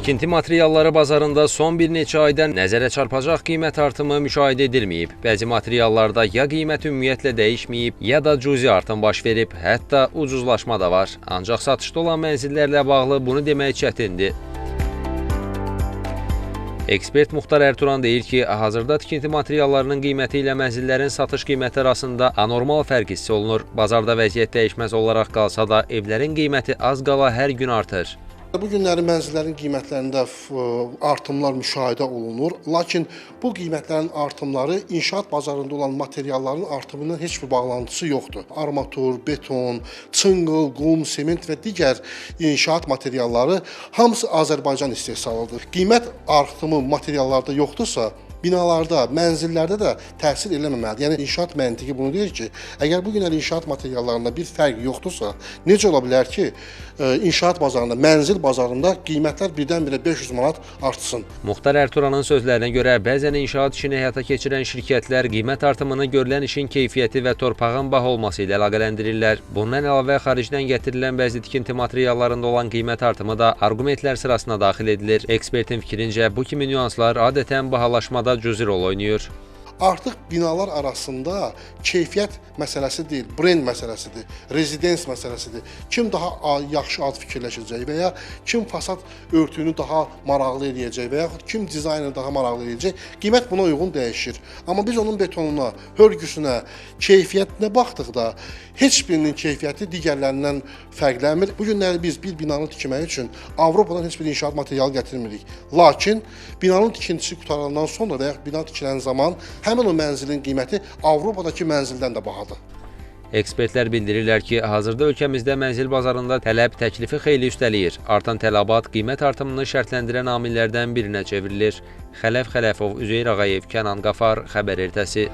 Tikinti materialları bazarında son bir neçə ayda nəzərə çarpacaq qiymət artımı müşahidə edilməyib. Bəzi materiallarda ya qiymət ümumiyyətlə dəyişməyib, ya da cüzi artım baş verib, hətta ucuzlaşma da var. Ancaq satışda olan mənzillərlə bağlı bunu demək çətindir. Ekspert Muxtar Ertuğran deyir ki, hazırda tikinti materiallarının qiyməti ilə mənzillərin satış qiyməti arasında anormal fərq hiss olunur. Bazarda vəziyyət dəyişməz olaraq qalsa da, evlərin qiyməti az qala hər gün artır. Bu günlərin mənzillərin qiymətlərində artımlar müşahidə olunur. Lakin bu qiymətlərin artımları inşaat bazarında olan materialların artımının heç bir bağlantısı yoxdur. Armatur, beton, çınqıl, qum, sement və digər inşaat materialları hamısı Azərbaycan istehsalıdır. Qiymət artımı materiallarda yoxdursa, binalarda, mənzillərdə də təsir eləməməlidir. Yəni inşaat məntiqi bunu deyir ki, əgər bu günlər inşaat materiallarında bir fərq yoxdursa, necə ola bilər ki, inşaat bazarında, mənzil bazarında qiymətlər birdən-birə 500 manat artsın? Muxtar Ertuğranın sözlərinə görə, bəzən inşaat işini həyata keçirən şirkətlər qiymət artımını görülən işin keyfiyyəti və torpağın baha olması ilə əlaqələndirirlər. Bundan əlavə, xaricdən gətirilən bəzi tikinti materiallarında olan qiymət artımı da arqumentlər sırasına daxil edilir. Ekspertin fikrincə, bu kimi nüanslar adətən bahalaşmada cüzi rol oynayır. Artıq binalar arasında keyfiyyət məsələsi deyil, brend məsələsidir, rezidens məsələsidir. Kim daha yaxşı ad fikirləşəcək və ya kim fasad örtüyünü daha maraqlı eləyəcək və yaxud kim dizaynını daha maraqlı eləyəcək, qiymət buna uyğun dəyişir. Amma biz onun betonuna, hörgüsünə, keyfiyyətinə baxdıqda heç birinin keyfiyyəti digərlərindən fərqlənmir. Bu günləri biz bir binanı tikmək üçün Avropadan heç bir inşaat materialı gətirmirik. Lakin binanın tikintisi qutarandan sonra və ya bina tikilən zaman həmin o mənzilin qiyməti Avropadakı mənzildən də bahadır. Ekspertlər bildirirlər ki, hazırda ölkəmizdə mənzil bazarında tələb təklifi xeyli üstəliyir. Artan tələbat qiymət artımını şərtləndirən amillərdən birinə çevrilir. Xələf Xələfov, Üzeyir Ağayev, Kənan Qafar, Xəbər Ertəsi.